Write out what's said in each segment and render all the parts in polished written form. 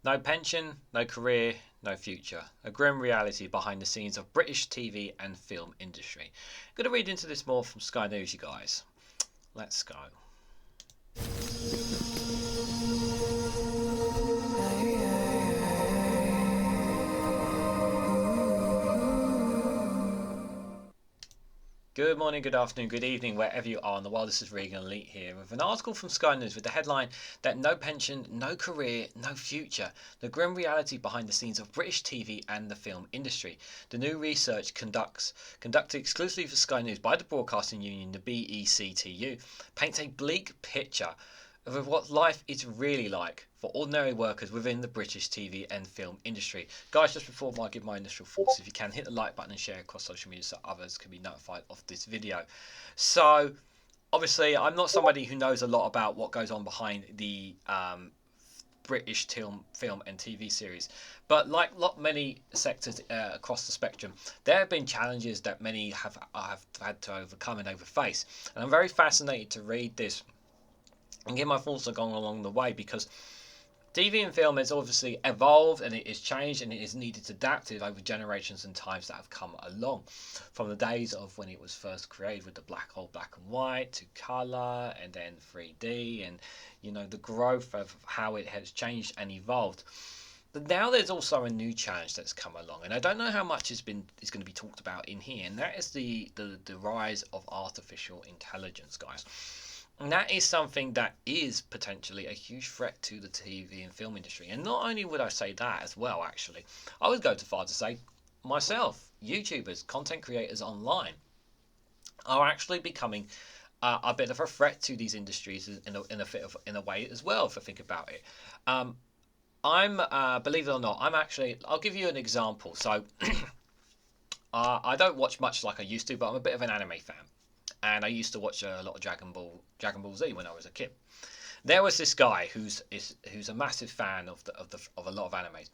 No pension, no career, no future. A grim reality behind the scenes of British TV and film industry. I'm going to read into this more from Sky News, you guys. Let's go. Good morning, good afternoon, good evening, wherever you are in the world. This is Reganelite here with an article from Sky News with the headline that no pension, no career, no future. The grim reality behind the scenes of British TV and the film industry. The new research conducted exclusively for Sky News by the Broadcasting Union, the BECTU, paints a bleak picture of what life is really like for ordinary workers within the British TV and film industry. Guys, just before I give my initial thoughts, if you can hit the like button and share across social media so others can be notified of this video. So, obviously, I'm not somebody who knows a lot about what goes on behind the British film and TV series, but like many sectors across the spectrum, there have been challenges that many have had to overcome and overface. And I'm very fascinated to read this and get my thoughts are going along the way, because TV and film has obviously evolved and it has changed and it is needed to adapt it over generations and times that have come along. From the days of when it was first created with the black and white to colour and then 3D, and the growth of how it has changed and evolved. But now there's also a new challenge that's come along, and I don't know how much is going to be talked about in here, and that is the rise of artificial intelligence, guys. And that is something that is potentially a huge threat to the TV and film industry. And not only would I say that as well, actually, I would go too far to say myself, YouTubers, content creators online are actually becoming a bit of a threat to these industries in a way as well, if I think about it. Believe it or not, I'll give you an example. So, I don't watch much like I used to, but I'm a bit of an anime fan. And I used to watch a lot of Dragon Ball Z when I was a kid. There was this guy who's a massive fan of a lot of animes,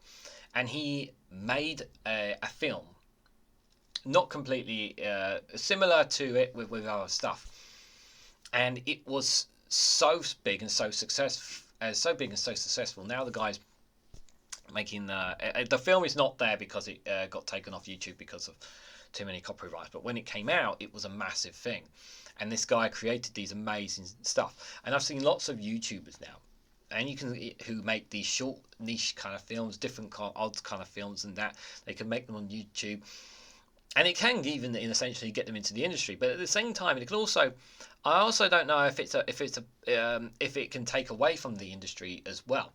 and he made a film, not completely similar to it with other stuff, and it was so big and so successful. Now the guy's making the film is not there because it got taken off YouTube because of too many copyrights, but when it came out it was a massive thing, and this guy created these amazing stuff. And I've seen lots of YouTubers now, and who make these short niche kind of films, different odd kind of films, and that they can make them on YouTube, and it can even essentially get them into the industry. But at the same time, it can also, I also don't know if it can take away from the industry as well.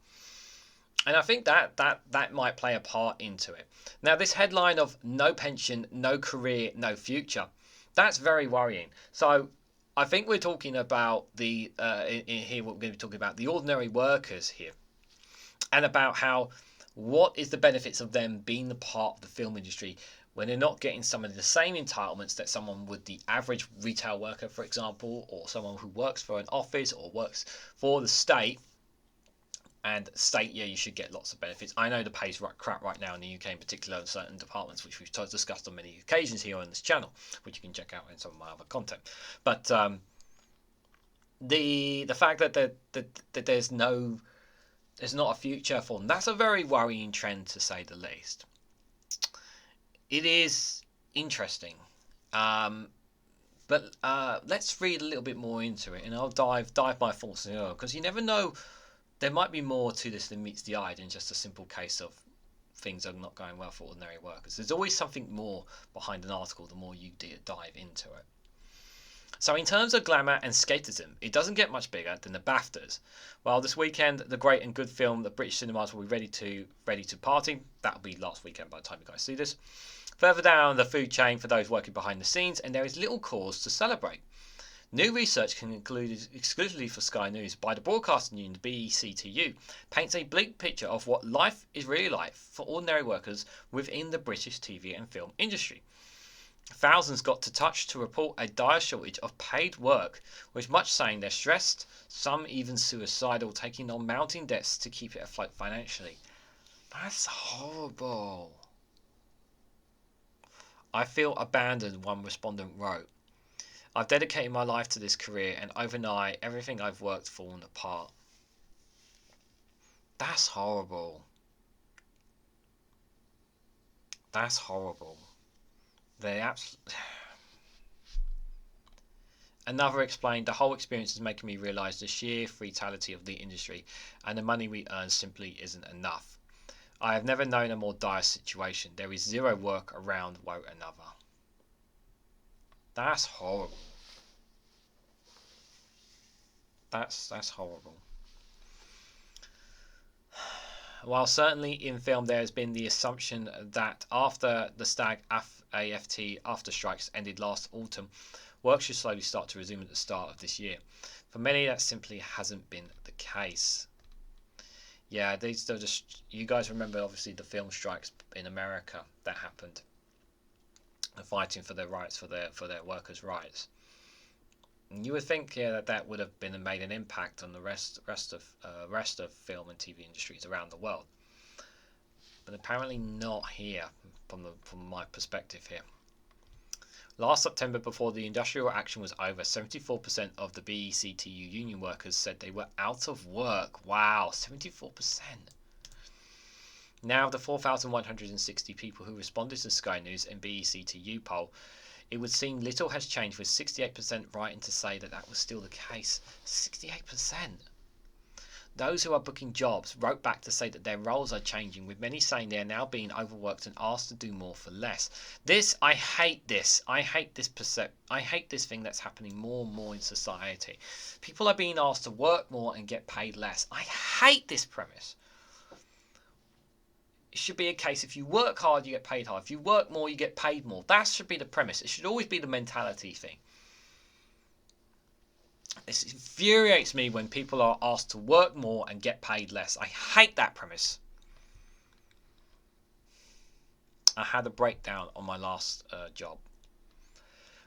And I think that might play a part into it. Now, this headline of no pension, no career, no future, that's very worrying. So I think we're talking about in here, we're going to be talking about the ordinary workers here, and about what is the benefits of them being the part of the film industry when they're not getting some of the same entitlements that someone would, the average retail worker, for example, or someone who works for an office or works for the state. And state, yeah, you should get lots of benefits. I know the pay's crap right now in the UK, in particular in certain departments, which we've discussed on many occasions here on this channel, which you can check out in some of my other content. But the fact that there's not a future for them, that's a very worrying trend, to say the least. It is interesting, but let's read a little bit more into it, and I'll dive my thoughts in, because you never know. There might be more to this than meets the eye than just a simple case of things are not going well for ordinary workers. There's always something more behind an article the more you dive into it. So in terms of glamour and escapism, it doesn't get much bigger than the Baftas. Well, this weekend, the great and good film that British cinemas will be ready to party. That'll be last weekend by the time you guys see this. Further down the food chain for those working behind the scenes, and there is little cause to celebrate. New research concluded exclusively for Sky News by the Broadcasting Union, the BECTU, paints a bleak picture of what life is really like for ordinary workers within the British TV and film industry. Thousands got to touch to report a dire shortage of paid work, with much saying they're stressed, some even suicidal, taking on mounting debts to keep it afloat financially. That's horrible. I feel abandoned, one respondent wrote. I've dedicated my life to this career, and overnight, everything I've worked fallen apart. That's horrible. That's horrible. They absolutely. Another explained, the whole experience is making me realise the sheer frugality of the industry, and the money we earn simply isn't enough. I have never known a more dire situation. There is zero work around, wrote another. That's horrible. That's horrible. While certainly in film there has been the assumption that after the STAG AFT after strikes ended last autumn, work should slowly start to resume at the start of this year. For many, that simply hasn't been the case. Yeah, they're just. You guys remember obviously the film strikes in America that happened, fighting for their rights, for their workers' rights. And you would think, yeah, that would have been made an impact on the rest of film and TV industries around the world, but apparently not here from my perspective here. Last September, before the industrial action was over, 74% of the BECTU union workers said they were out of work. Wow, 74%. Now, of the 4,160 people who responded to Sky News and BECTU poll, it would seem little has changed, with 68% writing to say that was still the case. 68%. Those who are booking jobs wrote back to say that their roles are changing, with many saying they are now being overworked and asked to do more for less. I hate this. I hate this thing that's happening more and more in society. People are being asked to work more and get paid less. I hate this premise. It should be a case, if you work hard, you get paid hard. If you work more, you get paid more. That should be the premise. It should always be the mentality thing. It infuriates me when people are asked to work more and get paid less. I hate that premise. I had a breakdown on my last job.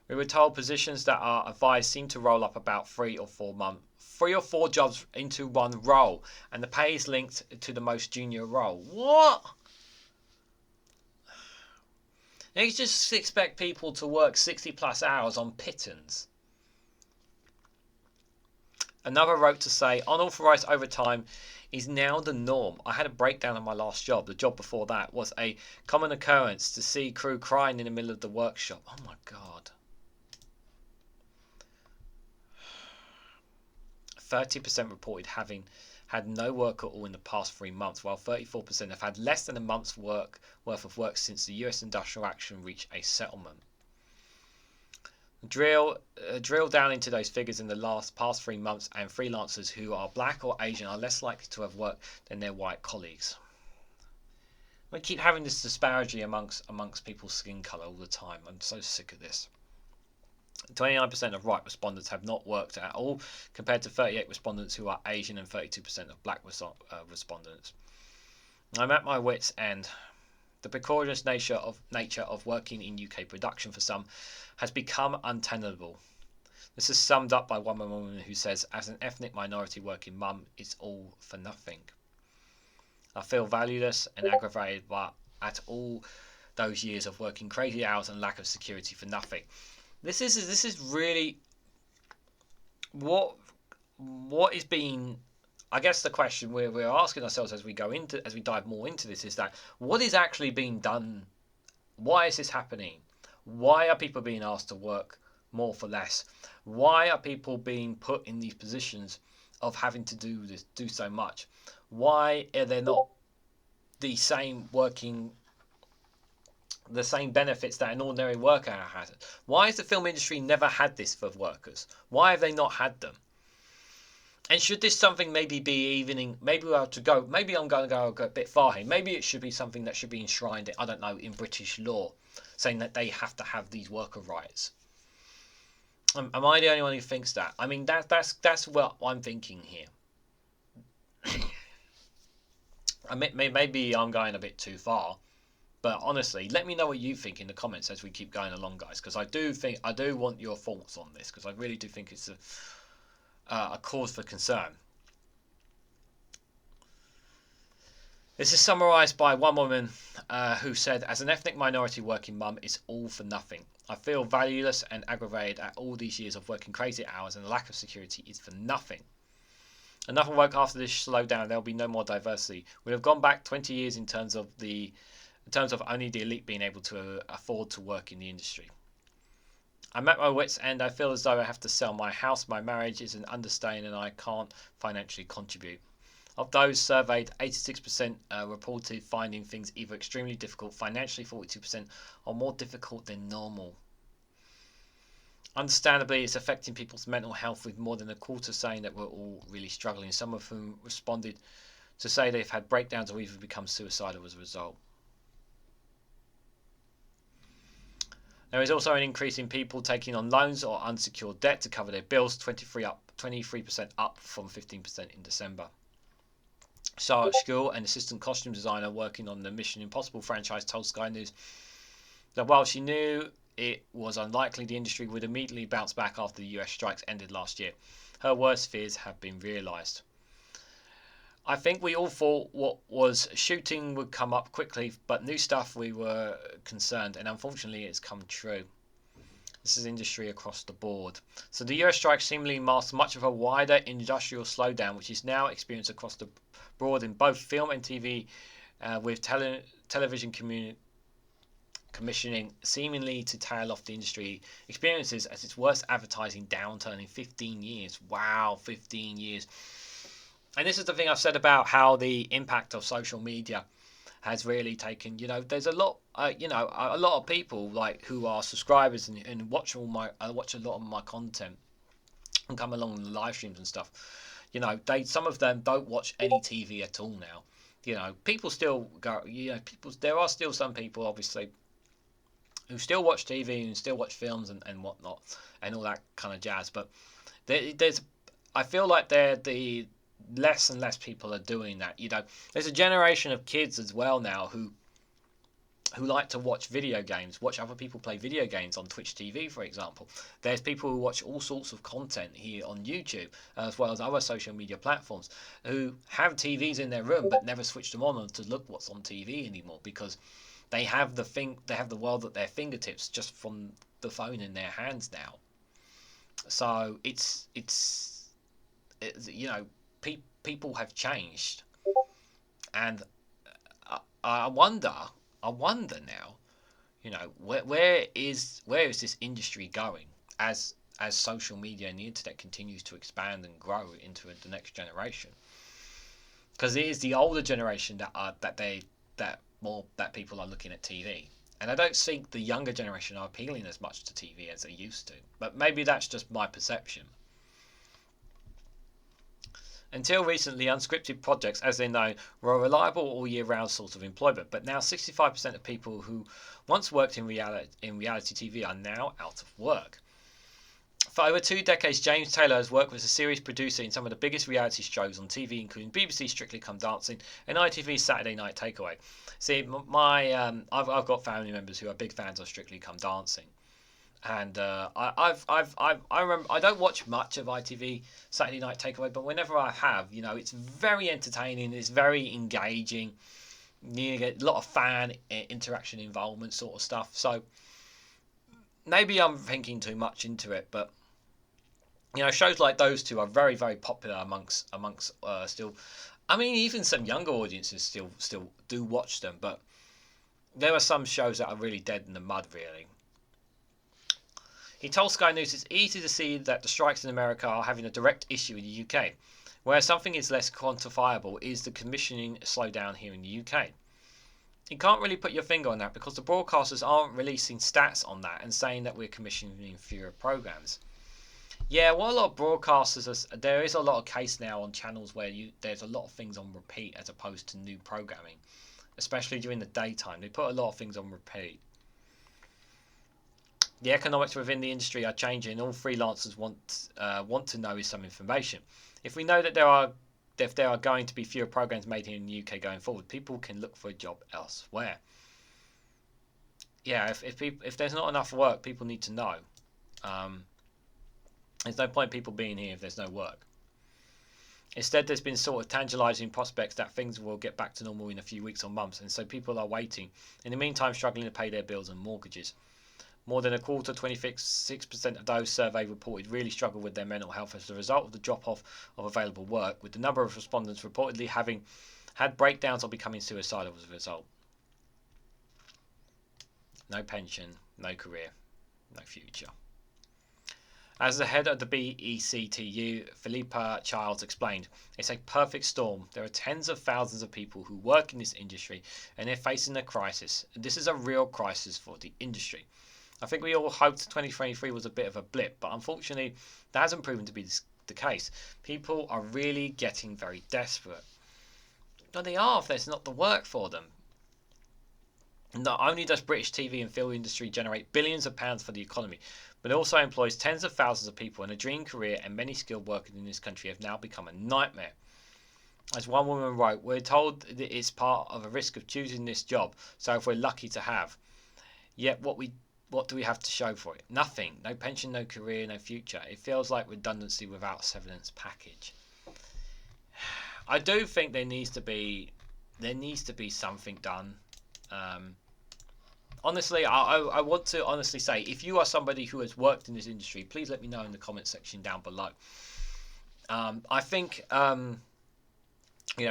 We were told positions that are advised seem to roll up about 3 or 4 jobs into one role, and the pay is linked to the most junior role. What? You just expect people to work 60 plus hours on pittance. Another wrote to say, unauthorised overtime is now the norm. I had a breakdown on my last job. The job before that was a common occurrence to see crew crying in the middle of the workshop. Oh my God. 30% reported having had no work at all in the past 3 months, while 34% have had less than a month's worth of work since the US industrial action reached a settlement. Drill down into those figures in the past 3 months, and freelancers who are black or Asian are less likely to have worked than their white colleagues. We keep having this disparity amongst people's skin colour all the time. I'm so sick of this. 29% of white respondents have not worked at all, compared to 38% respondents who are Asian and 32% of black respondents. I'm at my wit's end. The precarious nature of working in UK production for some has become untenable. This is summed up by one woman who says, as an ethnic minority working mum, it's all for nothing. I feel valueless and aggravated at all those years of working crazy hours and lack of security for nothing. This is really what is being. I guess the question we're asking ourselves as we dive more into this is that what is actually being done? Why is this happening? Why are people being asked to work more for less? Why are people being put in these positions of having to do so much? Why are there not the same benefits that an ordinary worker has? Why has the film industry never had this for workers? Why have they not had them? And should this something maybe be evening? Maybe we have to go. Maybe I'm going to go a bit far here. Maybe it should be something that should be enshrined, I don't know, in British law, saying that they have to have these worker rights. Am I the only one who thinks that? I mean, that's what I'm thinking here. I mean, maybe I'm going a bit too far. But honestly, let me know what you think in the comments as we keep going along, guys, because I do want your thoughts on this, because I really do think it's a cause for concern. This is summarised by one woman who said, as an ethnic minority working mum, it's all for nothing. I feel valueless and aggravated at all these years of working crazy hours, and the lack of security is for nothing. Enough will work after this slowdown. There will be no more diversity. We'll have gone back 20 years in terms of the in terms of only the elite being able to afford to work in the industry. I'm at my wit's end. I feel as though I have to sell my house. My marriage is an understaying and I can't financially contribute. Of those surveyed, 86% reported finding things either extremely difficult financially, 42%, or more difficult than normal. Understandably, it's affecting people's mental health, with more than a quarter saying that we're all really struggling, some of whom responded to say they've had breakdowns or even become suicidal as a result. There is also an increase in people taking on loans or unsecured debt to cover their bills, 23% up from 15% in December. Charlotte School, an assistant costume designer working on the Mission Impossible franchise, told Sky News that while she knew it was unlikely the industry would immediately bounce back after the US strikes ended last year, her worst fears have been realised. I think we all thought what was shooting would come up quickly, but new stuff, we were concerned, and unfortunately it's come true. This is industry across the board. So the US strike seemingly masks much of a wider industrial slowdown, which is now experienced across the board in both film and TV, with television commissioning seemingly to tail off the industry experiences as its worst advertising downturn in 15 years. Wow, 15 years. And this is the thing I've said about how the impact of social media has really taken, there's a lot, a lot of people like who are subscribers and watch a lot of my content and come along in the live streams and stuff. Some of them don't watch any TV at all now. People still go, there are still some people, obviously, who still watch TV and still watch films and whatnot and all that kind of jazz. But I feel like the less and less people are doing that. There's a generation of kids as well now who like to watch video games, watch other people play video games on Twitch TV, for example. There's people who watch all sorts of content here on YouTube, as well as other social media platforms, who have TVs in their room but never switch them on to look what's on TV anymore, because they have the world at their fingertips just from the phone in their hands now. So it's people have changed, and I wonder now, where is this industry going as social media and the internet continues to expand and grow into the next generation? Because it is the older generation that people are looking at TV, and I don't think the younger generation are appealing as much to TV as they used to. But maybe that's just my perception. Until recently, unscripted projects, as they're known, were a reliable all-year-round source of employment, but now 65% of people who once worked in reality TV are now out of work. For over 2 decades, James Taylor has worked as a series producer in some of the biggest reality shows on TV, including BBC Strictly Come Dancing and ITV's Saturday Night Takeaway. See, I've got family members who are big fans of Strictly Come Dancing. And I remember, I don't watch much of ITV Saturday Night Takeaway, but whenever I have, it's very entertaining. It's very engaging. You get a lot of fan interaction, involvement, sort of stuff. So maybe I'm thinking too much into it, but shows like those two are very, very popular amongst still. I mean, even some younger audiences still do watch them, but there are some shows that are really dead in the mud, really. He told Sky News it's easy to see that the strikes in America are having a direct issue in the UK, whereas something is less quantifiable is the commissioning slowdown here in the UK. You can't really put your finger on that because the broadcasters aren't releasing stats on that and saying that we're commissioning fewer programs. Yeah, well, a lot of broadcasters, there is a lot of case now on channels where there's a lot of things on repeat as opposed to new programming, especially during the daytime. They put a lot of things on repeat. The economics within the industry are changing. All freelancers want to know is some information. If we know that there are going to be fewer programs made here in the UK going forward, people can look for a job elsewhere. Yeah, if there's not enough work, people need to know. There's no point people being here if there's no work. Instead, there's been sort of tantalising prospects that things will get back to normal in a few weeks or months, and so people are waiting. In the meantime, struggling to pay their bills and mortgages. More than a quarter, 26% of those surveyed reported really struggled with their mental health as a result of the drop-off of available work, with the number of respondents reportedly having had breakdowns or becoming suicidal as a result. no pension, no career, no future. As the head of the BECTU, Philippa Childs explained, it's a perfect storm. There are tens of thousands of people who work in this industry and they're facing a crisis. This is a real crisis for the industry. I think we all hoped 2023 was a bit of a blip, but unfortunately that hasn't proven to be the case. People are really getting very desperate. But they are if there's not the work for them. Not only does British TV and film industry generate billions of pounds for the economy, but it also employs tens of thousands of people, and a dream career and many skilled workers in this country have now become a nightmare. As one woman wrote, we're told that it's part of a risk of choosing this job, so if we're lucky to have. Yet what do we have to show for it? Nothing. No pension, no career, no future. It feels like redundancy without a severance package. I do think there needs to be something done. Honestly, I want to honestly say, if you are somebody who has worked in this industry, please let me know in the comment section down below. I think,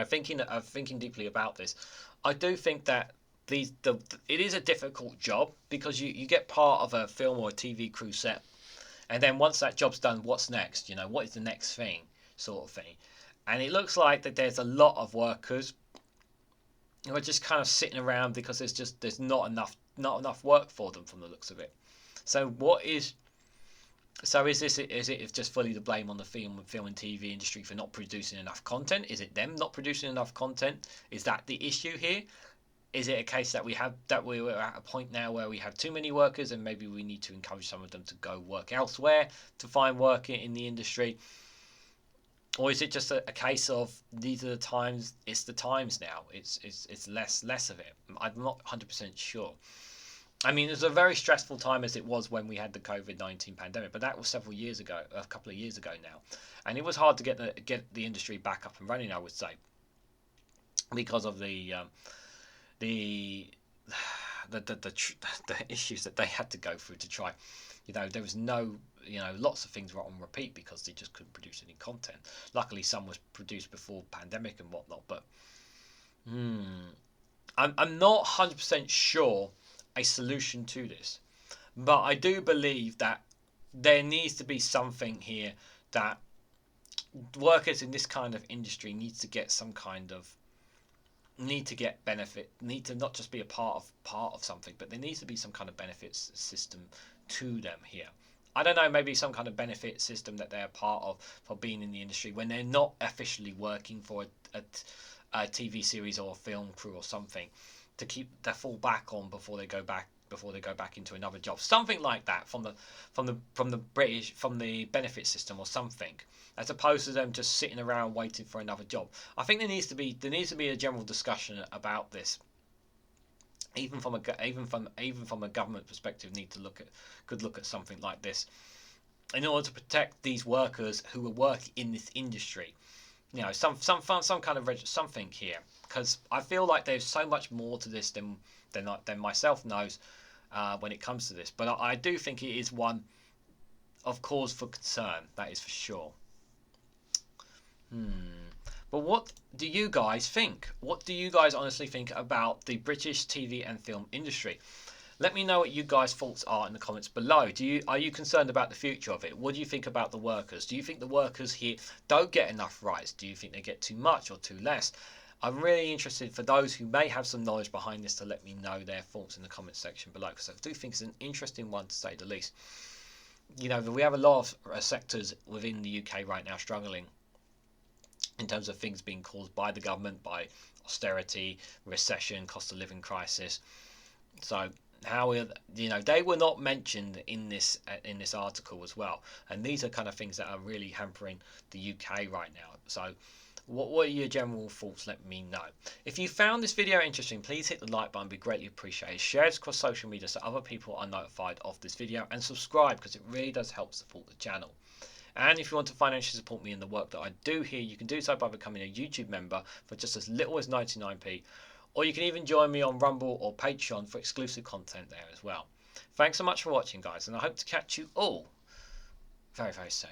thinking deeply about this, I do think that it is a difficult job, because you get part of a film or a TV crew set, and then once that job's done, what's next? What is the next thing, sort of thing. And it looks like that there's a lot of workers who are just kind of sitting around because there's not enough work for them from the looks of it. So is it just fully the blame on the film and TV industry for not producing enough content? Is it them not producing enough content? Is that the issue here? Is it a case that we're at a point now where we have too many workers and maybe we need to encourage some of them to go work elsewhere to find work in the industry? Or is it just a case of these are the times? It's the times now. It's less of it. I'm not 100% sure. I mean, it's a very stressful time as it was when we had the COVID-19 pandemic, but that was several years ago, a couple of years ago now, and it was hard to get the industry back up and running, I would say, because of the issues that they had to go through to try. There was lots of things were on repeat because they just couldn't produce any content. Luckily, some was produced before pandemic and whatnot, but I'm not 100% sure a solution to this, but I do believe that there needs to be something here that workers in this kind of industry need to get benefit, need to not just be a part of something, but there needs to be some kind of benefits system to them here. I don't know, maybe some kind of benefit system that they're part of for being in the industry when they're not officially working for a TV series or a film crew or something, to keep their fall back on before they go back into another job, something like that from the benefit system or something, as opposed to them just sitting around waiting for another job. I think there needs to be a general discussion about this. Even from a government perspective, could look at something like this in order to protect these workers who work in this industry. Some kind of something here, because I feel like there's so much more to this than myself knows when it comes to this. But I do think it is one of cause for concern. That is for sure. But what do you guys think? What do you guys honestly think about the British TV and film industry? Let me know what you guys' thoughts are in the comments below. Are you concerned about the future of it? What do you think about the workers? Do you think the workers here don't get enough rights? Do you think they get too much or too less? I'm really interested for those who may have some knowledge behind this to let me know their thoughts in the comments section below, because I do think it's an interesting one to say the least. We have a lot of sectors within the UK right now struggling in terms of things being caused by the government, by austerity, recession, cost of living crisis. So they were not mentioned in this article as well, and these are kind of things that are really hampering the UK right now. So what are your general thoughts? Let me know. If you found this video interesting, please hit the like button, be greatly appreciated. Share it across social media so other people are notified of this video, and subscribe because it really does help support the channel. And if you want to financially support me in the work that I do here, you can do so by becoming a YouTube member for just as little as 99p, or you can even join me on Rumble or Patreon for exclusive content there as well. Thanks so much for watching, guys, and I hope to catch you all very, very soon.